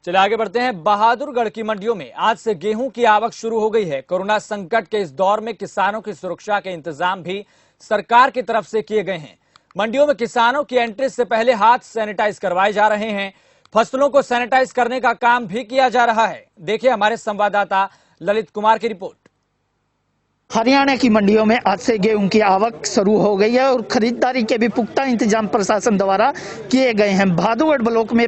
चलिए आगे बढ़ते हैं। बहादुरगढ़ की मंडियों में आज से गेहूं की आवक शुरू हो गई है। कोरोना संकट के इस दौर में किसानों की सुरक्षा के इंतजाम भी सरकार की तरफ से किए गए हैं। मंडियों में किसानों की एंट्री से पहले हाथ सैनिटाइज करवाए जा रहे हैं। फसलों को सैनिटाइज करने का काम भी किया जा रहा है। देखिए हमारे संवाददाता ललित कुमार की रिपोर्ट। हरियाणा की मंडियों में आज से गेहूं की आवक शुरू हो गई है और खरीदारी के भी पुख्ता इंतजाम प्रशासन द्वारा किए गए हैं। बहादुरगढ़ ब्लॉक में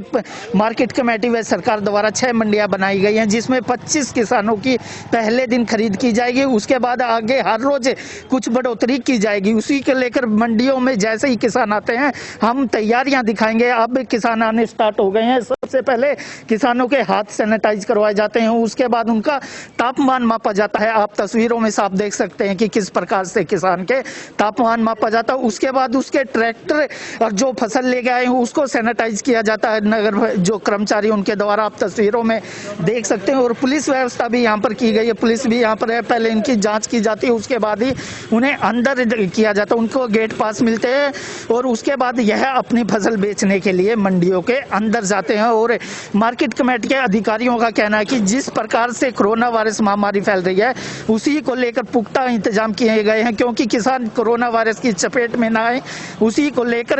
मार्केट कमेटी व सरकार द्वारा 6 मंडियां बनाई गई हैं, जिसमें 25 किसानों की पहले दिन खरीद की जाएगी। उसके बाद आगे हर रोज कुछ बढ़ोतरी की जाएगी। उसी को लेकर मंडियों में जैसे ही किसान आते हैं हम तैयारियां दिखाएंगे। अब किसान आने स्टार्ट हो गए हैं। सबसे पहले किसानों के हाथ सैनिटाइज करवाए जाते हैं, उसके बाद उनका तापमान मापा जाता है। आप तस्वीरों में साफ देख सकते हैं कि किस प्रकार से किसान के तापमान मापा जाता है। उसके बाद उसके ट्रैक्टर और जो फसल ले गए हैं उसको सैनिटाइज किया जाता है नगर जो कर्मचारी उनके द्वारा, आप तस्वीरों में देख सकते हैं। और पुलिस व्यवस्था भी यहाँ पर की गई है। पुलिस भी यहाँ पर है। पहले इनकी जांच की जाती है, उसके बाद ही उन्हें अंदर किया जाता है। उनको गेट पास मिलते हैं और उसके बाद यह अपनी फसल बेचने के लिए मंडियों के अंदर जाते हैं। और मार्केट कमेटी के अधिकारियों का कहना है कि जिस प्रकार से कोरोना वायरस महामारी फैल रही है उसी को लेकर पुख्ता इंतजाम किए गए हैं, क्योंकि किसान कोरोना वायरस की चपेट में ना आए। उसी को लेकर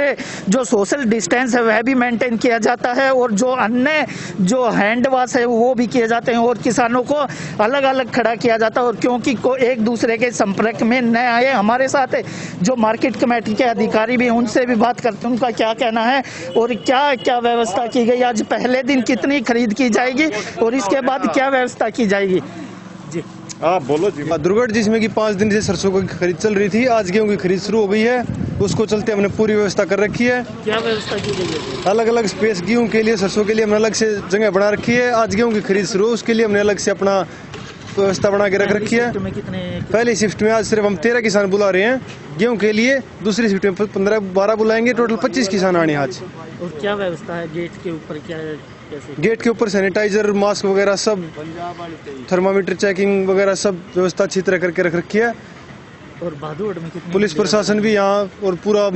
जो सोशल डिस्टेंस है वह भी मेंटेन किया जाता है और जो अन्य जो हैंड वॉश है वो भी किए जाते हैं और किसानों को अलग अलग खड़ा किया जाता है और क्योंकि एक दूसरे के संपर्क में न आए। हमारे साथ जो मार्केट कमेटी के अधिकारी भी, उनसे भी बात करते हैं उनका क्या कहना है और क्या क्या व्यवस्था की गई। आज पहले दिन कितनी खरीद की जाएगी और इसके बाद क्या व्यवस्था की जाएगी। जी आप बोलो जी। बहादुरगढ़ जिसमें कि 5 दिन से सरसों की खरीद चल रही थी, आज गेहूं की खरीद शुरू हो गई है। उसको चलते हमने पूरी व्यवस्था कर रखी है। क्या व्यवस्था की गई है? अलग अलग स्पेस गेहूं के लिए, सरसों के लिए हमने अलग से जगह बना रखी है। आज गेहूं की खरीद शुरू, उसके लिए हमने अलग से अपना व्यवस्था बना के रख रखी है। पहली शिफ्ट में आज सिर्फ हम 13 किसान बुला रहे हैं गेहूं के लिए। दूसरी शिफ्ट में 15-12 बुलाएंगे। टोटल 25 किसान आने आज। और क्या व्यवस्था है गेट के ऊपर? क्या गेट के ऊपर सैनिटाइजर, मास्क वगैरह सब, थर्मामीटर चेकिंग वगैरह सब व्यवस्था अच्छी तरह करके रख रखी है। और बहादुरगढ़ में पुलिस प्रशासन भी यहाँ और पूरा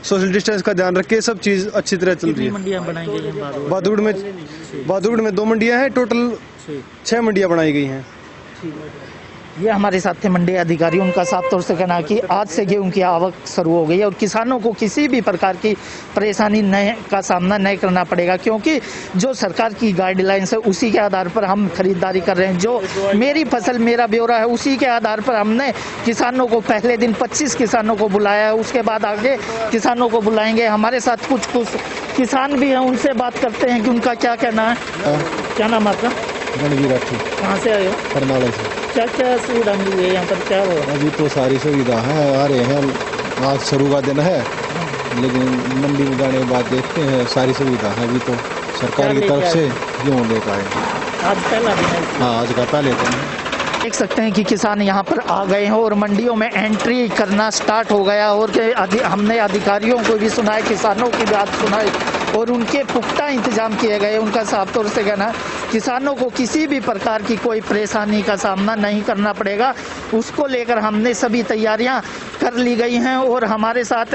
सोशल डिस्टेंस का ध्यान रखे सब चीज अच्छी तरह चल रही है। मंडियां बनाई गई हैं बहादुरगढ़ में 2 मंडियां हैं। टोटल 6 मंडियां बनाई गई हैं। ये हमारे साथ थे मंडी अधिकारी। उनका साफ तौर से कहना है कि आज से गेहूं की आवक शुरू हो गई है और किसानों को किसी भी प्रकार की परेशानी का सामना नहीं करना पड़ेगा, क्योंकि जो सरकार की गाइडलाइंस है उसी के आधार पर हम खरीदारी कर रहे हैं। जो मेरी फसल मेरा ब्यौरा है उसी के आधार पर हमने किसानों को पहले दिन 25 किसानों को बुलाया है। उसके बाद आगे किसानों को बुलाएंगे। हमारे साथ कुछ किसान भी हैं, उनसे बात करते हैं कि उनका क्या कहना है। क्या नाम आपका? रणवीर राठी। कहाँ से आए हो? करनाला से। क्या क्या सुविधा मिली है यहाँ पर? क्या हो? अभी तो सारी सुविधा है, आ रहे हैं। आज शुरू का दिन है लेकिन मंडी में जाने के बाद देखते हैं सारी सुविधा है। अभी तो सरकार की तरफ से गेहूँ लेकर आए। आज पहला दिन है? हाँ, आज का पहले दिन है। देख सकते हैं कि किसान यहाँ पर आ गए हैं और मंडियों में एंट्री करना स्टार्ट हो गया। और हमने अधिकारियों को भी सुनाए, किसानों की बात सुनाई और उनके पुख्ता इंतजाम किए गए। उनका साफ तौर से कहना किसानों को किसी भी प्रकार की कोई परेशानी का सामना नहीं करना पड़ेगा, उसको लेकर हमने सभी तैयारियां कर ली गई हैं। और हमारे साथ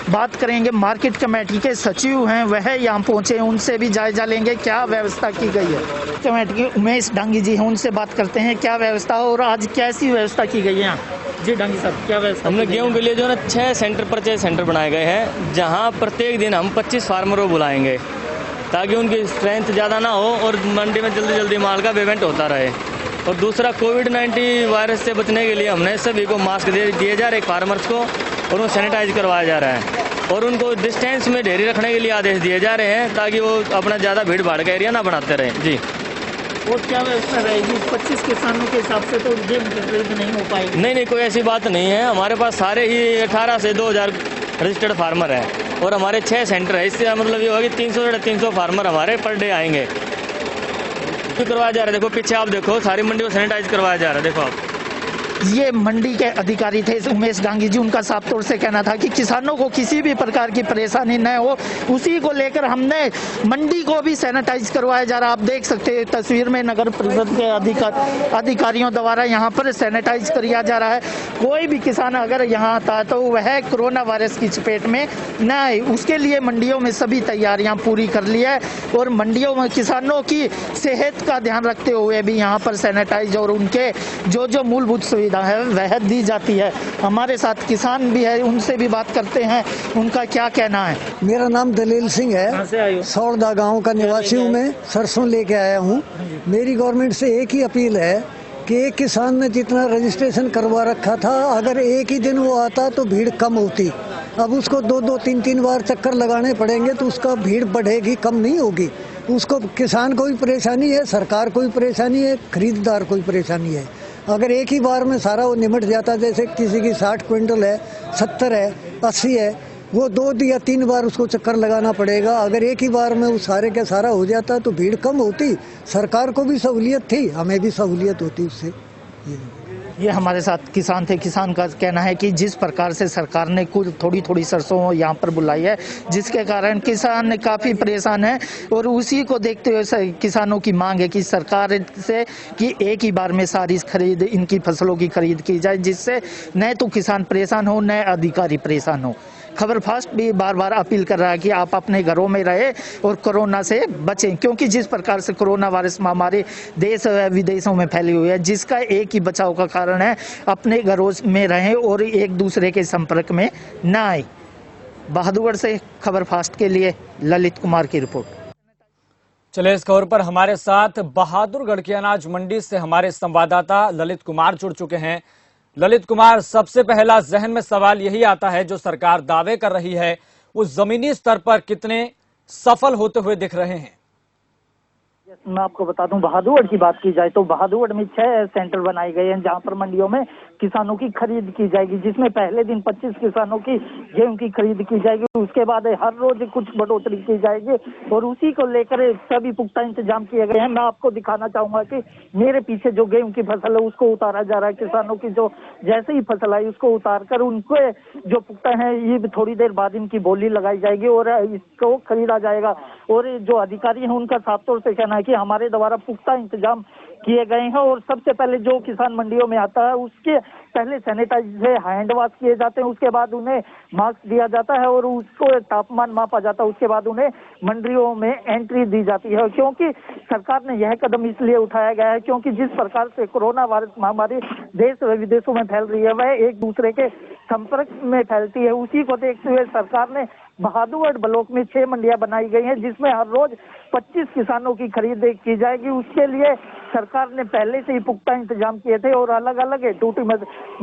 बात करेंगे मार्केट कमेटी के सचिव हैं, वह यहाँ पहुंचे, उनसे भी जायजा लेंगे क्या व्यवस्था की गई है। कमेटी के उमेश डांगी जी हैं, उनसे बात करते हैं क्या व्यवस्था और आज कैसी व्यवस्था की गई है यहाँ। जी डांगी साहब, क्या व्यवस्था? हमने गेहूं के लिए जो है ना 6 सेंटर परचेज सेंटर बनाए गए हैं, जहां प्रत्येक दिन हम 25 फार्मरों को बुलाएंगे ताकि उनकी स्ट्रेंथ ज़्यादा ना हो और मंडी में जल्दी जल्दी माल का पेमेंट होता रहे। और दूसरा कोविड-19 वायरस से बचने के लिए हमने सभी को मास्क दिए जा रहे फार्मर्स को और उनको सैनिटाइज करवाया जा रहा है और उनको डिस्टेंस में ढेरी रखने के लिए आदेश दिए जा रहे हैं ताकि वो अपना ज़्यादा भीड़ भाड़ का एरिया ना बनाते रहें। जी। और क्या व्यवस्था रहेगी? 25 किसानों के हिसाब से तो गेहूं की खरीद नहीं हो पाएगी। नहीं, कोई ऐसी बात नहीं है। हमारे पास सारे ही 18 से 2000 रजिस्टर्ड फार्मर हैं और हमारे 6 सेंटर है। इससे मतलब ये होगा कि 300-350 फार्मर हमारे पर डे आएंगे। करवाया जा रहा है। देखो पीछे आप देखो, सारी मंडी को सैनिटाइज करवाया जा रहा है। देखो आप ये मंडी के अधिकारी थे उमेश डांगी जी, उनका साफ तौर से कहना था कि किसानों को किसी भी प्रकार की परेशानी न हो, उसी को लेकर हमने मंडी को भी सैनिटाइज करवाया जा रहा। आप देख सकते हैं तस्वीर में नगर परिषद के अधिकारियों द्वारा यहाँ पर सैनिटाइज किया जा रहा है। कोई भी किसान अगर यहाँ आता है तो वह कोरोना वायरस की चपेट में न आए, उसके लिए मंडियों में सभी तैयारियां पूरी कर ली है और मंडियों में किसानों की सेहत का ध्यान रखते हुए भी यहाँ पर सैनिटाइज और उनके जो मूलभूत सुविधा है वह दी जाती है। हमारे साथ किसान भी है, उनसे भी बात करते हैं, उनका क्या कहना है। मेरा नाम दलील सिंह है, सौरदा गांव का निवासी हूँ मैं, सरसों लेके आया हूँ। मेरी गवर्नमेंट से एक ही अपील है कि एक किसान ने जितना रजिस्ट्रेशन करवा रखा था, अगर एक ही दिन वो आता तो भीड़ कम होती। अब उसको 2-2, 3-3 बार चक्कर लगाने पड़ेंगे तो उसका भीड़ बढ़ेगी, कम नहीं होगी। उसको किसान को भी परेशानी है, सरकार को भी परेशानी है, खरीदार को भी परेशानी है। अगर एक ही बार में सारा वो निमट जाता, जैसे किसी की 60 क्विंटल है, 70 है, 80 है, वो 2 या 3 बार उसको चक्कर लगाना पड़ेगा। अगर एक ही बार में वो सारे का सारा हो जाता तो भीड़ कम होती, सरकार को भी सहूलियत थी, हमें भी सहूलियत होती उससे। ये हमारे साथ किसान थे। किसान का कहना है कि जिस प्रकार से सरकार ने कुछ थोड़ी सरसों यहाँ पर बुलाई है, जिसके कारण किसान काफी परेशान है और उसी को देखते हुए किसानों की मांग है कि सरकार से कि एक ही बार में सारी खरीद इनकी फसलों की खरीद की जाए, जिससे न तो किसान परेशान हो न अधिकारी परेशान हो। खबर फास्ट भी बार बार अपील कर रहा है कि आप अपने घरों में रहे और कोरोना से बचें, क्योंकि जिस प्रकार से कोरोना वायरस महामारी देश विदेशों में फैली हुई है, जिसका एक ही बचाव का कारण है अपने घरों में रहें और एक दूसरे के संपर्क में न आए। बहादुरगढ़ से खबर फास्ट के लिए ललित कुमार की रिपोर्ट। चले इस खबर पर हमारे साथ बहादुरगढ़ की अनाज मंडी से हमारे संवाददाता ललित कुमार जुड़ चुके हैं। ललित कुमार, सबसे पहला जहन में सवाल यही आता है, जो सरकार दावे कर रही है वो जमीनी स्तर पर कितने सफल होते हुए दिख रहे हैं? मैं आपको बता दूं, बहादुरगढ़ की बात की जाए तो बहादुरगढ़ में 6 सेंटर बनाए गए हैं जहां पर मंडियों में किसानों की खरीद की जाएगी, जिसमें पहले दिन 25 किसानों की गेहूं की खरीद की जाएगी। उसके बाद हर रोज कुछ बढ़ोतरी की जाएगी और उसी को लेकर सभी पुख्ता इंतजाम किए गए हैं। मैं आपको दिखाना चाहूंगा कि मेरे पीछे जो गेहूं की फसल है उसको उतारा जा रहा है। किसानों की जो जैसे ही फसल आई उसको उतार कर उनको जो पुख्ता है, ये थोड़ी देर बाद इनकी बोली लगाई जाएगी और इसको खरीदा जाएगा। और जो अधिकारी हैं उनका साफ तौर से कहना है कि हमारे द्वारा पुख्ता इंतजाम किए गए हैं और सबसे पहले जो किसान मंडियों में आता है उसके पहले सैनिटाइज से हैंड वॉश किए जाते हैं, उसके बाद उन्हें मास्क दिया जाता है और उसको तापमान मापा जाता है, उसके बाद उन्हें मंडियों में एंट्री दी जाती है। क्योंकि सरकार ने यह कदम इसलिए उठाया गया है क्योंकि जिस प्रकार से कोरोना वायरस महामारी देश व विदेशों में फैल रही है वह एक दूसरे के संपर्क में फैलती है। उसी को देखते हुए सरकार ने बहादुरगढ़ ब्लॉक में 6 मंडियां बनाई गई हैं जिसमें हर रोज 25 किसानों की खरीद की जाएगी। उसके लिए सरकार ने पहले से ही पुख्ता इंतजाम किए थे और अलग अलग ड्यूटी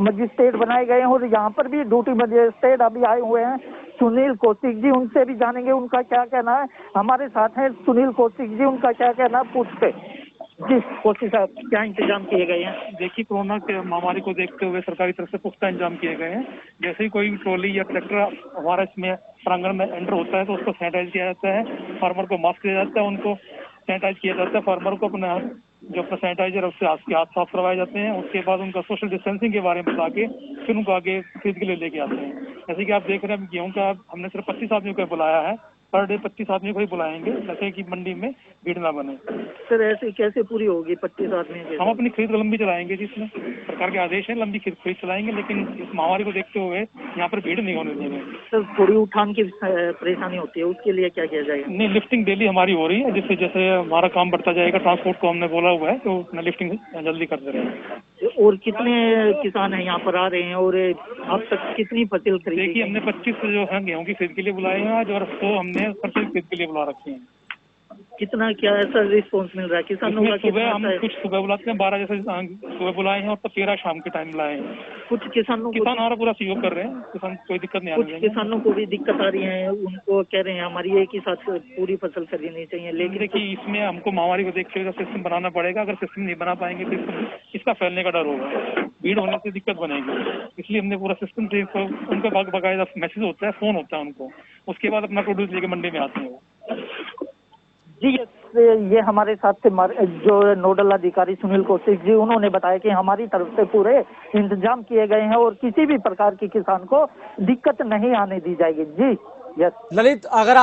मजिस्ट्रेट बनाए गए हैं और यहाँ पर भी ड्यूटी मजिस्ट्रेट अभी आए हुए हैं सुनील कौशिक जी, उनसे भी जानेंगे उनका क्या कहना है। हमारे साथ हैं सुनील कौशिक जी, उनका क्या कहना है पूछते जी। कौशिक साहब, क्या इंतजाम किए गए हैं? देखिए, कोरोना के महामारी को देखते हुए सरकारी तरफ से पुख्ता इंतजाम किए गए हैं। जैसे ही कोई ट्रॉली या ट्रैक्टर हमारा इसमें प्रांगण में एंटर होता है तो उसको सैनिटाइज किया जाता है, फार्मर को मास्क दिया जाता है, उनको सैनिटाइज किया जाता है, फार्मर को अपना जो अपना सैनिटाइजर उससे हाथ साफ करवाए जाते हैं। उसके बाद उनका सोशल डिस्टेंसिंग के बारे में बता के फिर उनको आगे खरीद के लिए लेके आते हैं। जैसे कि आप देख रहे हैं गेहूं का हमने सिर्फ 25 आदमियों को बुलाया है, पर डे 25 आदमी को ही बुलाएंगे ताकि कि मंडी में भीड़ ना बने। सर ऐसे कैसे पूरी होगी 25 आदमी? हम अपनी खरीद लंबी चलाएंगे, जिसमें सरकार के आदेश है लंबी खरीद चलाएंगे, लेकिन इस महामारी को देखते हुए यहाँ पर भीड़ नहीं होने देंगे। सर थोड़ी उठान की परेशानी होती है, उसके लिए क्या किया जाएगा? नहीं, लिफ्टिंग डेली हमारी हो रही है, जिससे जैसे हमारा काम बढ़ता जाएगा, ट्रांसपोर्ट को हमने बोला हुआ है तो लिफ्टिंग जल्दी करते रहे। और कितने किसान हैं यहाँ पर आ रहे हैं और अब तक कितनी फसल खरीदी? देखिए, हमने 25 जो है गेहूं की खरीद के लिए बुलाए हैं आज और 100 हमने फसल खरीद के लिए बुला रखे हैं। कितना क्या ऐसा रिस्पॉन्स मिल रहा है किसानों का? सुबह हम कुछ सुबह बुलाते हैं, 12 जैसे सुबह बुलाए हैं और 13 शाम के टाइम बुलाए हैं। कुछ किसान हमारा पूरा सहयोग कर रहे हैं, किसान कोई दिक्कत नहीं आ रही है। कुछ किसानों को भी दिक्कत आ रही है, उनको कह रहे हैं हमारी एक ही साथ पूरी फसल खरीदनी चाहिए, लेकिन देखिए इसमें हमको महामारी को देखते हुए सिस्टम बनाना पड़ेगा। अगर सिस्टम नहीं बना पाएंगे तो इसका फैलने का डर होगा, भीड़ होने से दिक्कत बनेगी। इसलिए हमने पूरा सिस्टम उनका बाकायदा मैसेज होता है, फोन होता है उनको, उसके बाद अपना प्रोड्यूस लेके मंडी में आते हैं। जी, ये हमारे साथ थे जो नोडल अधिकारी सुनील कौशिक जी, उन्होंने बताया कि हमारी तरफ से पूरे इंतजाम किए गए हैं और किसी भी प्रकार की किसान को दिक्कत नहीं आने दी जाएगी। जी यस ललित, अगर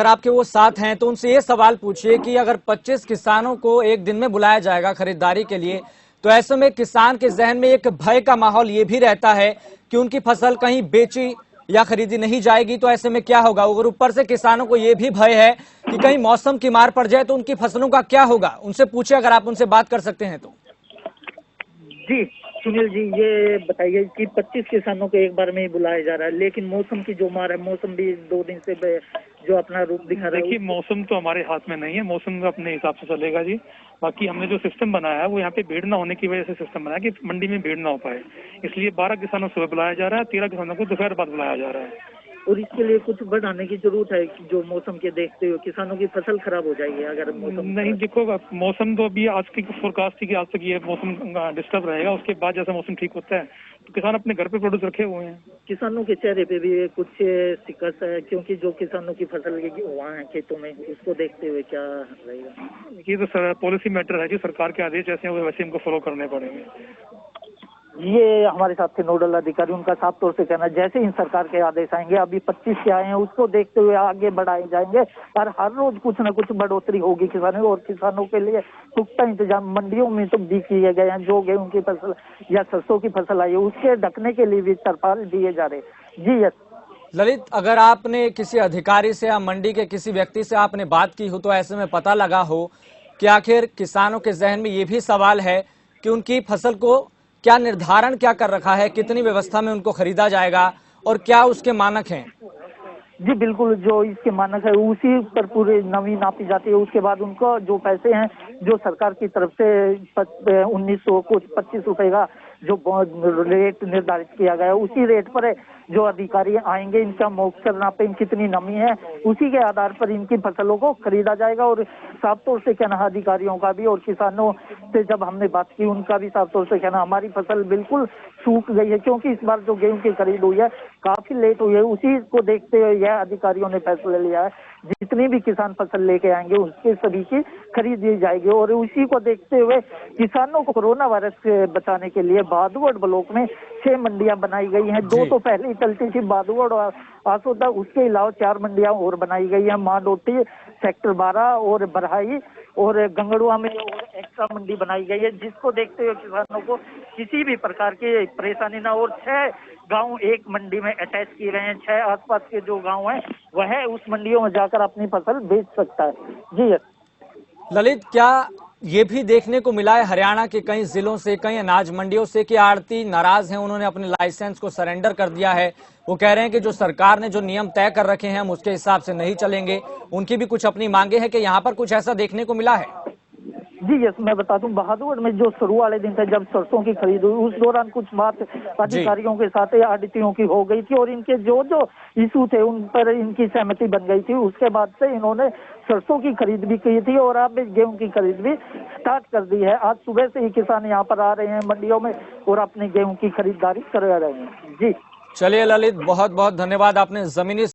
आपके वो साथ हैं तो उनसे ये सवाल पूछिए कि अगर 25 किसानों को एक दिन में बुलाया जाएगा खरीदारी के लिए, तो ऐसे में किसान के जहन में एक भय का माहौल ये भी रहता है कि उनकी फसल कहीं बेची या खरीदी नहीं जाएगी, तो ऐसे में क्या होगा? अगर ऊपर से किसानों को ये भी भय है कि कहीं मौसम की मार पड़ जाए तो उनकी फसलों का क्या होगा? उनसे पूछिए, अगर आप उनसे बात कर सकते हैं तो। जी सुनील जी, ये बताइए कि 25 किसानों को एक बार में ही बुलाया जा रहा है, लेकिन मौसम की जो मार है, मौसम भी 2 दिन से जो अपना रूप दिखा रहा है। देखिए, मौसम तो हमारे हाथ में नहीं है, मौसम अपने हिसाब से चलेगा जी। बाकी हमने जो सिस्टम बनाया है वो यहाँ पे भीड़ ना होने की वजह से सिस्टम बनाया कि मंडी में भीड़ ना हो पाए, इसलिए 12 किसानों सुबह बुलाया जा रहा है, 13 किसानों को दोपहर बाद बुलाया जा रहा है। और इसके लिए कुछ बढ़ाने की जरूरत है कि जो मौसम के देखते हुए किसानों की फसल खराब हो जाएगी अगर मौसम नहीं, देखो मौसम तो अभी आज की फोरकास्ट थी कि आज तक ये मौसम डिस्टर्ब रहेगा, उसके बाद जैसा मौसम ठीक होता है तो किसान अपने घर पे प्रोड्यूस रखे हुए हैं। किसानों के चेहरे पे भी कुछ शिकस्त है, क्योंकि जो किसानों की फसल वहाँ है खेतों में, उसको देखते हुए क्या रहेगा? ये तो पॉलिसी मैटर है जी, सरकार के आदेश जैसे हैं वैसे हमको फॉलो करने पड़ेंगे। ये हमारे साथ के नोडल अधिकारी, उनका साफ तौर से कहना है जैसे ही सरकार के आदेश आएंगे, अभी 25 के आए हैं, उसको देखते हुए आगे बढ़ाए जाएंगे और हर रोज कुछ न कुछ बढ़ोतरी होगी किसानों और किसानों के लिए पुख्ता इंतजाम मंडियों में तो भी किए गए हैं। जो गेहूं की फसल या सरसों की फसल आई है उसके ढकने के लिए भी तरपाल दिए जा रहे। जी यस ललित, अगर आपने किसी अधिकारी से या मंडी के किसी व्यक्ति से आपने बात की हो तो ऐसे में पता लगा हो कि आखिर किसानों के जहन में ये भी सवाल है कि उनकी फसल को क्या निर्धारण क्या कर रखा है, कितनी व्यवस्था में उनको खरीदा जाएगा और क्या उसके मानक हैं? जी बिल्कुल, जो इसके मानक है उसी पर पूरी नमी नापी जाती है। उसके बाद उनको जो पैसे हैं जो सरकार की तरफ से 1900 कुछ 25 रुपए का जो रेट निर्धारित किया गया है, उसी रेट पर जो अधिकारी आएंगे इनका मॉइस्चर नापें, कितनी नमी है, उसी के आधार पर इनकी फसलों को खरीदा जाएगा। और साफ तौर से कहना अधिकारियों का भी और किसानों से जब हमने बात की उनका भी साफ तौर से कहना हमारी फसल बिल्कुल सूख गई है, क्योंकि इस बार जो गेहूं की खरीद हुई है काफी लेट हुई है। उसी को देखते हुए यह अधिकारियों ने फैसला लिया है जितनी भी किसान फसल लेके आएंगे उसके सभी की खरीद दी जाएगी। और उसी को देखते हुए किसानों को कोरोना वायरस से बचाने के लिए भादुगढ़ ब्लॉक में 6 मंडियां बनाई गई हैं। 2 तो पहले ही चलती थी, भादुगढ़ और आसोदा, उसके अलावा 4 मंडियां और बनाई गई हैं, मांडोटी, सेक्टर 12 और बरहाई और गंगड़ुआ में और एक्स्ट्रा मंडी बनाई गई है, जिसको देखते हुए किसानों को किसी भी प्रकार की परेशानी ना। और 6 गांव एक मंडी में अटैच किए गए हैं, 6 आसपास के जो गांव हैं वह उस मंडियों में जाकर अपनी फसल बेच सकता है। जी ललित, क्या ये भी देखने को मिला है हरियाणा के कई जिलों से, कई अनाज मंडियों से कि आड़ती नाराज हैं, उन्होंने अपने लाइसेंस को सरेंडर कर दिया है। वो कह रहे हैं कि जो सरकार ने जो नियम तय कर रखे हैं हम उसके हिसाब से नहीं चलेंगे। उनकी भी कुछ अपनी मांगे हैं कि यहाँ पर कुछ ऐसा देखने को मिला है? जी यस, मैं बता दूं बहादुर में जो शुरू वाले दिन थे जब सरसों की खरीद हुई उस दौरान कुछ बात अधिकारियों के साथ आड़तियों की हो गई थी और इनके जो जो इशू थे उन पर इनकी सहमति बन गई थी। उसके बाद से इन्होंने सरसों की खरीद भी की थी और अब गेहूं की खरीद भी स्टार्ट कर दी है। आज सुबह से ही किसान यहाँ पर आ रहे हैं मंडियों में और अपने गेहूं की खरीदारी कर रहे हैं। जी चलिए ललित, बहुत बहुत धन्यवाद, आपने जमीनी